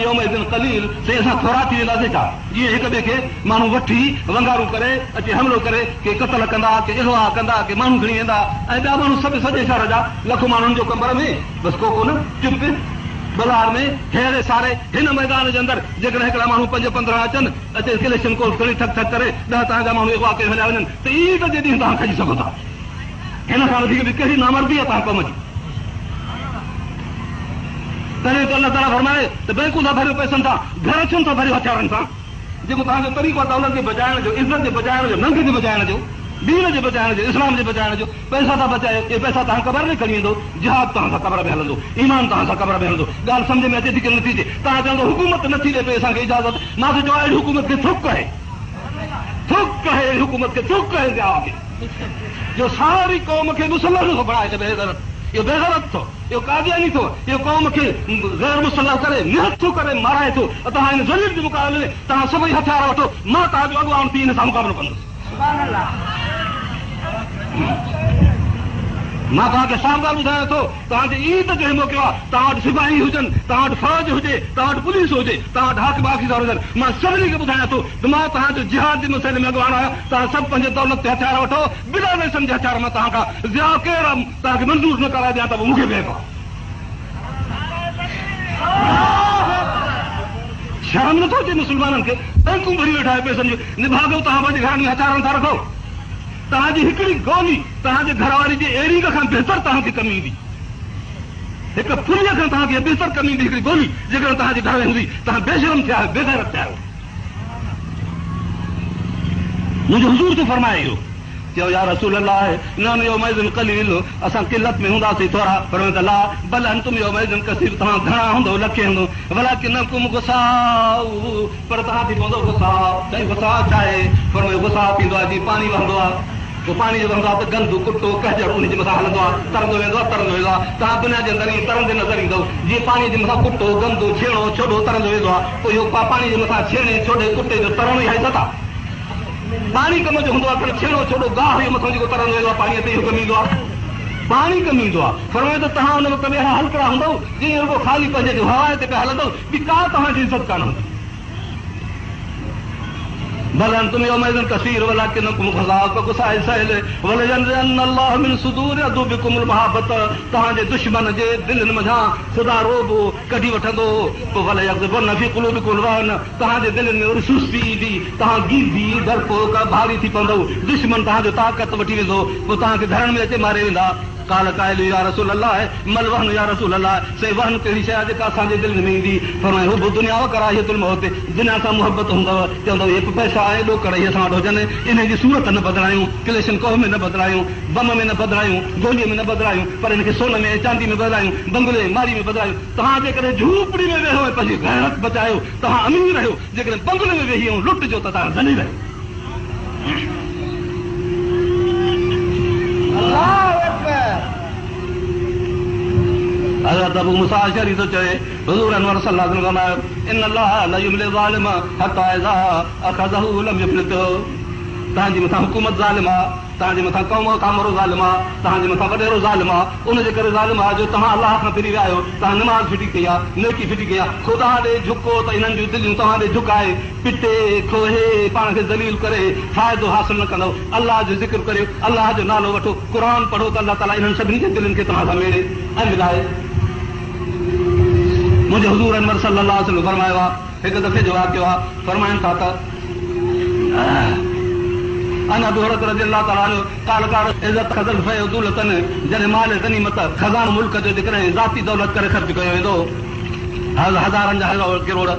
यौमइज़िन क़लील से असां थोरा थी वेंदासीं छा? जीअं हिक ॿिए खे माण्हू वठी वंगारू करे अचे हमलो करे के क़त्ल कंदा के इग़वा कंदा के माण्हू खणी वेंदा ऐं ॿिया माण्हू सभु सॼे शहर जा लखों माण्हुनि जो कमर में बसि को कोन चुप बाज़ार में हेड़े सारे हिन मैदान जे अंदरि जेकॾहिं हिकिड़ा माण्हू 5-15 अचनि अचे कलेक्शन कोर्स खणी ठक ठक करे 10 तव्हांजा माण्हू इग़वा करे हलिया वञनि त ईद जे ॾींहुं तव्हां खजी सघो था। हिन खां वधीक बि कहिड़ी नामर्दी आहे तव्हां कम जी। तॾहिं त अल्लाह ताला फरमाए त बैंकूं था भरियो पैसनि सां, घर छो था भरियो हथियारनि सां। जेको तव्हांजो तरीक़ो आहे दौलत खे बचाइण जो, इज़त जे बचाइण जो, नंग जे बचाइण जो, दीन जे बचाइण जो, इस्लाम जे बचाइण जो, पैसा था बचाए। इहे पैसा तव्हां क़बर में खणी वेंदो, जिहाद तव्हां सां क़बर में हलंदो, ईमान तव्हां सां क़बर में हलंदो। ॻाल्हि सम्झ में अचे थी की नथी अचे? तव्हां चवंदो हुकूमत नथी ॾे पई असांखे इजाज़त। मां त चवां अहिड़ी हुकूमत खे थुक आहे, थुक आहे अहिड़ी हुकूमत खे, थुक आहे जो सारी क़ौम खे मुसलमान थो बणाए छॾे। बेग़ैरत, इहो बेग़ैरत थो, इहो कादियानी थो, इहो क़ौम खे गैर मुसल्लह करे निहत थो करे माराए थो। तव्हां हिन ज़लील जे मुक़ाबले में तव्हां सभई हथियार वठो, मां तव्हांजो अॻुवान थी हिन सां मुक़ाबिलो कंदुसि। मां तव्हांखे साफ़ ॻाल्हि ॿुधायां थो, तव्हांजे ईद जो मौक़ो आहे, तव्हां वटि सिपाही हुजनि, तव्हां वटि फौज हुजे, तव्हां वटि पुलिस हुजे, तव्हां वटि हाकिम ऑफिसर हुजनि, मां सभिनी खे ॿुधायां थो त मां तव्हांजो जिहाद जे मसइले में अॻुवान आहियां। तव्हां सभु पंहिंजे दौलत ते हथियार वठो, बिना नेसन जे हथियार मां तव्हां खां ज़िया केरु तव्हांखे मंज़ूर न कराए ॾियां त मूंखे भेट आहे। शर्म नथो अचे मुस्लमाननि खे? बैंकूं भरी वेठा आहियो पैसनि जो, निभागो तव्हां पंहिंजे घरनि में हथियारनि सां रखो। तव्हांजी हिकिड़ी गोली तव्हांजे घरवारी जे एड़ी खां बहितर तव्हांखे कमी ईंदी, हिकु फुलीअ खां तव्हांखे बहितर कमी ईंदी हिकिड़ी गोली जेकॾहिं तव्हांजे घर में हूंदी। तव्हां बेशरम थिया आहियो, बेग़ैरत थिया आहियो। मुंहिंजो हुज़ूर थो फरमाए इहो, चयो या रसूल अल्लाह नहनु यौमइज़िन क़लील, असां किलत में हूंदासीं थोरा, फरमायो त ला बल अंतुम यौमइज़िन कसीर, तव्हां घणा हूंदो लखे हूंदो, वलाकिनकुम गुसाउ, पर तव्हां थी पवंदो गुसाउ। साईं गुसाउ छा आहे? फरमायो गुसाउ थींदो आहे जीअं पाणी वहंदो आहे, पोइ पाणी जो वहंदो आहे त गंद कुटो कहजड़ उन जे मथां हलंदो आहे, तरंदो वेंदो आहे, तरंदो वेंदो आहे। तव्हां दुनिया जे अंदरि तरंदे नज़र ईंदव जीअं पाणी जे मथां कुटो गंदो छेड़ो छोड़ो तरंदो वेंदो आहे। पोइ इहो पाणी जे मथां छेड़े छोड़े कुटे जो तरण ई इज़त आहे। पाणी कम जो हूंदो आहे, पर छेड़ो छोड़ो गाह जे मथां जेको तरंदो वेंदो आहे पाणीअ ते, इहो कमु ईंदो आहे, पाणी कमु ईंदो आहे। फरमायो त तव्हां हुन वक़्त में अहिड़ा हलकड़ा हूंदव जीअं रुगो ख़ाली पंहिंजे हवा ते पिया हलंदव, ॿी का तव्हांजी इज़त कान हूंदी। बल अंतुम यौमइज़िन कसीर वलाकिनकुम गुसाइल वलयंज़िअन अल्लाह मिन सुदूर अदुबिकुमुल महाबत, तव्हांजे दुश्मन जे दिलनि मथां ख़ुदा रोब कढी वठंदो। पोइ वलयग़ज़िबन फी क़ुलूबिकुम रहन, तव्हांजे दिलनि में सुस्ती ईंदी, तव्हां गीज़ी डरपोक भारी थी पवंदव, दुश्मन तव्हांजो ताक़त वठी वेंदो, पोइ तव्हांखे घरनि में अचे मारे वेंदा। काल काइल या रसूल अल्लाह मल वहन या रसूल अल्लाह, से वहन कहिड़ी शइ आहे जेका असांजे दिलि में ईंदी? फरमायो हू दुनिया कराहियतुल मौत, दुनिया सां मुहबत हूंदव, चवंदव हे पैसा आहे ॾोकड़ इहे असां वटि हुजनि, इन जी सूरत न बदिलायूं, क्लेशन कोह में न बदिलायूं, बम में न बदिलायूं, गोलीअ में न बदिलायूं, पर हिनखे सोन में चांदी में बदिलायूं, बंगले मारी में बदिलायूं। तव्हां जेकॾहिं झूपड़ी में वेहो ऐं पंहिंजी गैरत बचायो, तव्हां अमीर रहियो। जेकॾहिं बंगले में वेही ऐं लुट जो त तव्हां ज़लील रहियो। हज़रत अबू मूसा अशअरी थो चए, हुज़ूर अनवर सल्लल्लाहु अलैहि वसल्लम फरमायो इन अल्लाह ला युमलि ज़ालिम हत्ता इज़ा अख़ज़हु लम युफ़्लितहु, तव्हांजे मथां हुकूमत ज़ालिम आहे, तव्हांजे मथां क़ौम कामरो ज़ालिम आहे, तव्हांजे मथां वॾेरो ज़ालिम आहे, उनजे करे ज़ालिम आहे जो तव्हां अलाह खां फिरी विया आहियो, तव्हां नमाज़ फिटी कई आहे, नेकी फिटी कई आहे, ख़ुदा ॾे झुको त इन्हनि जूं दिलियूं तव्हां ॾे झुकाए पिटे खोहे पाण खे ज़लील करे फ़ाइदो हासिल न कंदव। अलाह जो ज़िक्र करियो, अलाह जो नालो वठो, क़ुर पढ़ो त अलाह ताला इन्हनि सभिनी जे दिलनि खे तव्हां सां मेड़े ऐं मिलाए। मुंहिंजे हुज़ूर अनवर सल्लल्लाहु अलैहि वसल्लम फरमायो आहे, हिकु दफ़े जो वाक़ियो आहे, फरमाइनि था त अन अबू हुरैरा रज़ियल्लाहु ताला अन्हु क़ाल इज़्ज़त ख़ज़ल फ़यदुलतन, जॾहिं माल गनीमत खज़ानो मुल्क जो जेकॾहिं ज़ाती दौलत करे ख़र्च कयो वेंदो, हज़ारनि जा किरोड़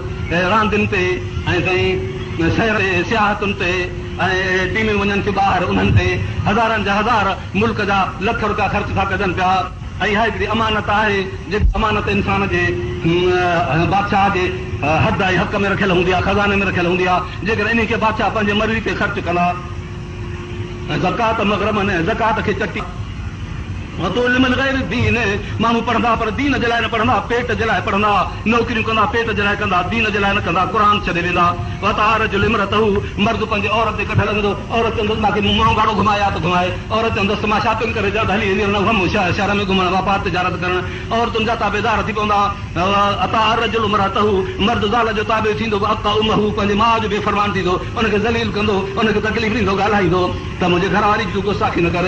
रांदियुनि ते ऐं साईं शहर ते सियाहतुनि ते ऐं टीमियूं वञनि थियूं ॿाहिरि उन्हनि ते हज़ारनि जा हज़ार मुल्क जा लख रुपया ख़र्च था कजनि पिया। ऐं इहा हिकिड़ी अमानत आहे, जेकी अमानत इंसान जे बादशाह जे हद ऐं हक़ में रखियल हूंदी आहे, खज़ाने में रखियल हूंदी आहे। जेकॾहिं इन खे बादशाह पंहिंजे मर्ज़ी ते ख़र्च कंदा, ज़कात मग़रमन ज़कात खे चटी माण्हू पढ़ंदा पर दीन जे लाइ न पढ़ंदा, पेट जे लाइ पढ़ंदा, नौकरियूं कंदा पेट जे लाइ कंदा, दीन जे लाइ न कंदा, क़ुर छॾे वेंदा। मर्द पंहिंजे औरत ते कठे लॻंदो, औरत चवंदसि मूंखे माण्हू गाड़ो घुमाया त घुमाए, औरत चवंदसि मां शॉपिंग करे हली वेंदी शहर में घुमण वापार तिजारत करणु, औरतुनि जा ताबेदार थी पवंदा। मर्द ज़ाल जो ताबे थींदो, पंहिंजे माउ जो बेफ़रमान थींदो, उनखे ज़लील कंदो, उनखे तकलीफ़ ॾींदो, ॻाल्हाईंदो त मुंहिंजे घर वारी तूं गुस्साखी न कर।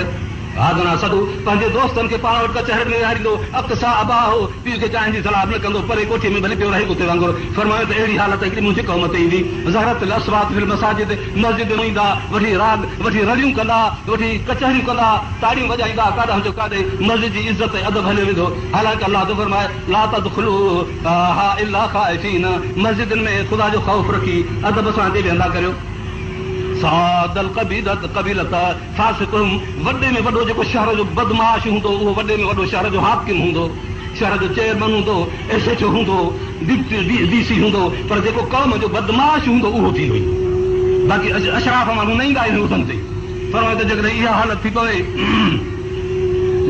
हाज़ना सॾु पंहिंजे दोस्तनि खे पाण वटि कचहरी में विहारींदो, अक्सा अबा हो, पीउ खे चांहि जी सलाह न कंदो, परे कोठीअ में भली पियो रही कुते वांगुरु। फरमायो त अहिड़ी हालत हिकिड़ी मुंहिंजी क़ौम ते ईंदी। ज़हरत अस्वात फिल मसाजिद, मस्जिद में ईंदा, वठी राग वठी रलियूं कंदा, वठी कचहरियूं कंदा, ताड़ियूं वॼाईंदा, काॾां जो काॾे मस्जिद जी इज़त अदब हलियो वेंदो। हालांकि अलाह तो फरमाए ला तदखुलू हा इल्ला खाइफीन, मस्जिदनि में ख़ुदा जो ख़ौफ़ रखी अदब सां हिते वेंदा करियो। सादल कबीलत कबीलत फासिकुम, वॾे में वॾो जेको शहर जो बदमाश हूंदो उहो वॾे में वॾो शहर जो हाकिम हूंदो, शहर जो चेयरमैन हूंदो, एसएचओ हूंदो, डीसी हूंदो, पर जेको क़ौम जो बदमाश हूंदो उहो थींदो। बाक़ी अशराफ माण्हू न ईंदा आहिनि उथनि ते। फरमायो त जेकॾहिं इहा हालत थी पवे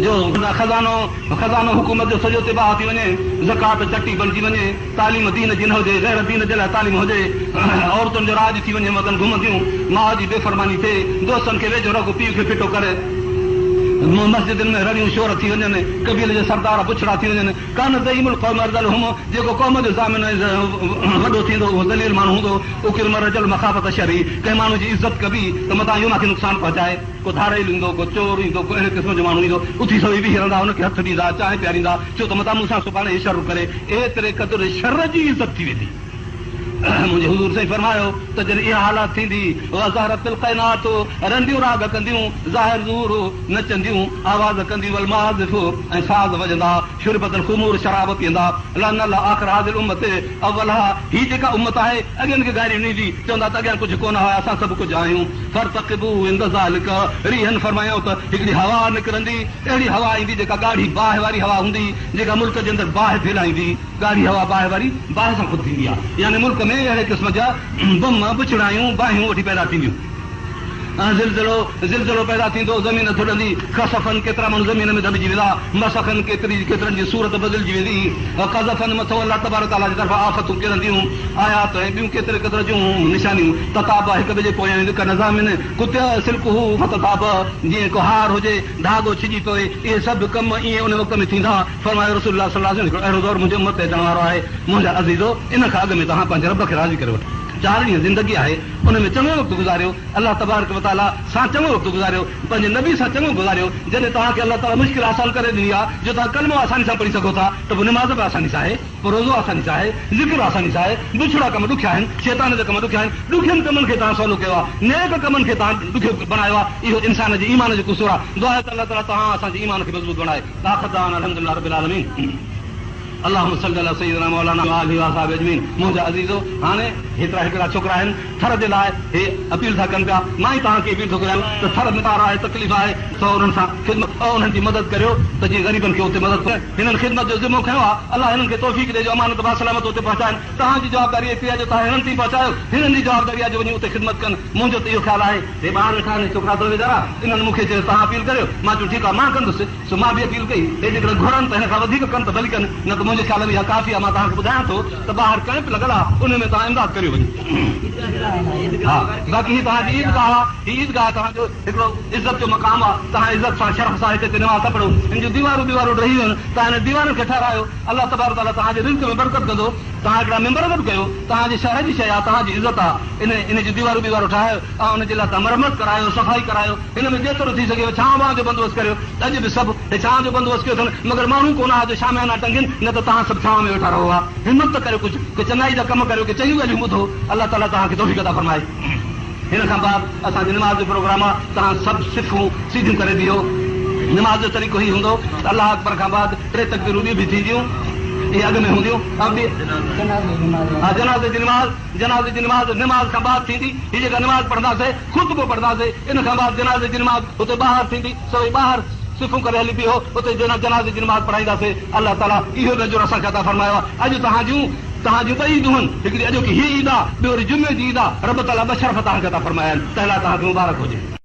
जो खज़ानो हुकूमत जो सॼो तिबाह थी वञे, ज़कात चटी बणिजी वञे, तालीम दीन जी न हुजे, गैर दीन जे लाइ तालीम हुजे, औरतुनि जो राज थी वञे, मगन घुमंदियूं, माउ जी बेफ़रमानी थिए, दोस्तनि खे वेझो रखो, पीउ खे फिटो करे, मस्जिदनि में रड़ियूं शोर थी वञनि, कबीले जे सरदार बुछड़ा थी वञनि। कान ज़ईमुल क़ौम अर्ज़ल हुम, जेको क़ौम जो ज़ामिन वॾो थींदो उहो ज़लील माण्हू हूंदो। उकिल मरजल मखाफ़त शरी, कंहिं माण्हू जी इज़त कबी त मथां इहो मूंखे नुक़सानु पहुचाए, को धाड़ेल ईंदो, को चोर ईंदो, को अहिड़े क़िस्म जो माण्हू ईंदो, उथी सभी बीह रहंदा, हुनखे हथ ॾींदा, चांहि पीआरींदा, छो त मथां मूंसां सुभाणे शर करे, एतिरे क़दुरु शर जी इज़त थी वेंदी। मुंहिंजे हुज़ूर साईं फरमायो त जॾहिं इहा हालत थींदी, वज़ारतिल क़ैनात, रंदियूं राग कंदियूं, ज़ाहिर ज़ूर नचंदियूं, आवाज़ कंदियूं, वल माज़िफ़ ऐं साज़ वॼंदा, शुरबतल ख़ुमूर शराब पीअंदा, लअन आख़िर हाज़िल उम्मत अवलहा, हीअ जेका उम्मत आहे अॻियनि खे गारियूं ॾींदी, चवंदा त अॻियां कुझु कोन हुआ, असां सभु कुझु आहियूं। फरतक़िबू इंद ज़ालिक, रीहन फरमायो त हिकिड़ी हवा निकिरंदी, अहिड़ी हवा ईंदी जेका ॻाढ़ी बाहि वारी हवा हूंदी, जेका मुल्क जे अंदरि बाहि फैलाईंदी, ॻाढ़ी हवा बाहि वारी, बाहि सां ख़ुदि थींदी आहे, यानी मुल्क में अहिड़े क़िस्म जा बम बुछड़ायूं बाहियूं वठी पैदा थींदियूं। ज़िलज़िलो पैदा थींदो, ज़मीन थुड़ंदी, ख़सफ़न केतिरा माण्हू ज़मीन में दॿिजी वेंदा, मसखन केतिरनि जी सूरत बदिलजी वेंदी, क़ज़फ़न मथो अल्लाह तबारक ताला जी तरफ़ां आफ़तूं किरंदियूं, आयात ऐं ॿियूं केतिरे जूं निशानियूं, तताब हिक ॿिए जे पोयां हिक नज़ामिन कुत्या सिल्कहू फतताब, जीअं को हार हुजे धागो छिॼी पवे, इहे सभु कम ईअं उन वक़्त में थींदा। फरमायो रसूलुल्लाह सल्लल्लाहु अलैहि वसल्लम, अहिड़ो दौर मुंहिंजे उम्मत ते अचण वारो आहे। मुंहिंजा अज़ीज़ो, इन खां अॻु में तव्हां पंहिंजे रब खे राज़ी करे वठो। 4 ॾींहं ज़िंदगी आहे, उन में चङो वक़्तु गुज़ारियो, अलाह तबारक व तआला सां चङो वक़्तु गुज़ारियो, पंहिंजे नबी सां चङो गुज़ारियो। जॾहिं तव्हांखे अलाह ताला मुश्किल आसान करे ॾिनी आहे, जो तव्हां कलमो आसानी सां पढ़ी सघो था, त पोइ निमाज़ बि आसानी सां आहे, पोइ रोज़ो आसानी सां आहे, ज़िक्र आसानी सां आहे, बुछड़ा कम ॾुखिया आहिनि, शैतान जा कम ॾुखिया आहिनि, ॾुखियनि कमनि खे तव्हां सवलो कयो आहे, नेक कमनि खे तव्हां ॾुखियो बनायो आहे। इहो इंसान जे ईमान जो कुसूर आहे। दुआ आहे त अलाह ताला तव्हां असांजे ईमान खे मज़बूत बणाए। अल्हम्दुलिल्लाह रब्बिल आलमीन। अल्लाहुम्मा सल्लि अला सय्यिदिना मौलाना व आलिहि व असहाबिहि अजमईन। मुंहिंजा अज़ीज़ो, हाणे हेतिरा हिकिड़ा छोकिरा आहिनि, थर जे लाइ हे अपील था कनि पिया, मां ई तव्हांखे अपील थो कयां त थर में ॿार आहे, तकलीफ़ आहे, त उन्हनि सां ख़िदमत ऐं उन्हनि जी मदद करियो, त जीअं ग़रीबनि खे उते मदद करे। हिननि ख़िदमत जो ज़िमो खयों आहे, अलाह हिननि खे तौफ़ीक़ ॾिए जो अमानत बासलामत उते पहुचाइनि। तव्हांजी जवाबदारी एतिरी आहे जो तव्हां हिननि ताईं पहुचायो, हिननि जी जवाबदारी आहे जो वञी उते ख़िदमत कनि। मुंहिंजो त इहो ख़्यालु आहे। हे ॿार वेठा आहिनि, छोकिरा तो वेचारा, इन्हनि मूंखे चयो तव्हां अपील करियो, मां चयो ठीकु आहे, मां कंदुसि। सो मां बि अपील कई, हे जेकॾहिं घुरनि त हिन खां वधीक कनि त भली कनि, न त मुंहिंजे ख़्याल में इहा काफ़ी आहे। मां तव्हांखे ॿुधायां थो त ॿाहिरि कैंप लॻल आहे, उन में तव्हां इमदाद करियो वञी। हा, बाक़ी हीअ तव्हांजी ईदगाह आहे, हीअ ईदगाह तव्हांजो हिकिड़ो इज़त जो मक़ाम आहे। तव्हां इज़त सां शर्फ़ सां हिते निमाज़ था पढ़ो, हिन जूं दीवारूं रही वञनि, तव्हां हिन दीवारुनि खे ठारायो। अलाह तबारक ताला तव्हांजे रिज़्क़ में बरकत कंदो। तव्हां हिकिड़ा मेंबर गॾु कयो, तव्हांजे शहर जी शइ आहे, तव्हांजी इज़त आहे, इन जूं दीवारूं ठाहियो ऐं उनजे लाइ तव्हां मरमत करायो, सफ़ाई करायो। हिन में जेतिरो थी सघे छांव वांव जो बंदोबस्तु करियो। अॼु बि सभु छांव जो बंदोबस्तु कयो अथनि, मगर माण्हू कोन आहे जो शामियाना टंगनि, न त तव्हां सभु छांव में वेठा रहो। हिमत करियो, कुझु की चङाई जा कम करियो, की चङियूं ॻाल्हियूं ॿुधो। अलाह ताला तव्हांखे तौफ़ीक़ अता फरमाए। हिन खां बाद असांजे निमाज़ जो प्रोग्राम आहे, तव्हां सभु सिफ़ूं सीधियूं करे ॾियो। निमाज़ जो तरीक़ो ई हूंदो, अलाह अकबर खां बाद 3 तकबीरूं बि थींदियूं, इहे अॻु में हूंदियूं। जनाज़े जी निमाज़ खां बाद थींदी। हीअ जेका निमाज़ पढ़ंदासीं, ख़ुतबो पढ़ंदासीं, इन खां बाद जनाज़े जी निमाज़ हुते ॿाहिरि थींदी, सभई ॿाहिरि सिफ़ूं करे हली बीहो, उते जनाज़े जी निमाज़ पढ़ाईंदासीं। अलाह ताला इहो नज़र असांखे अता फरमायो आहे। अॼु तव्हांजूं 2 ईदूं आहिनि, हिकिड़ी अॼोकी हीअ ईद आहे, ॿियो वरी जुमे जी ईद आहे। रब ताला 2 शरफ़ तव्हांखे अता फरमाया आहिनि। तंहिं लाइ तव्हांखे मुबारक हुजे।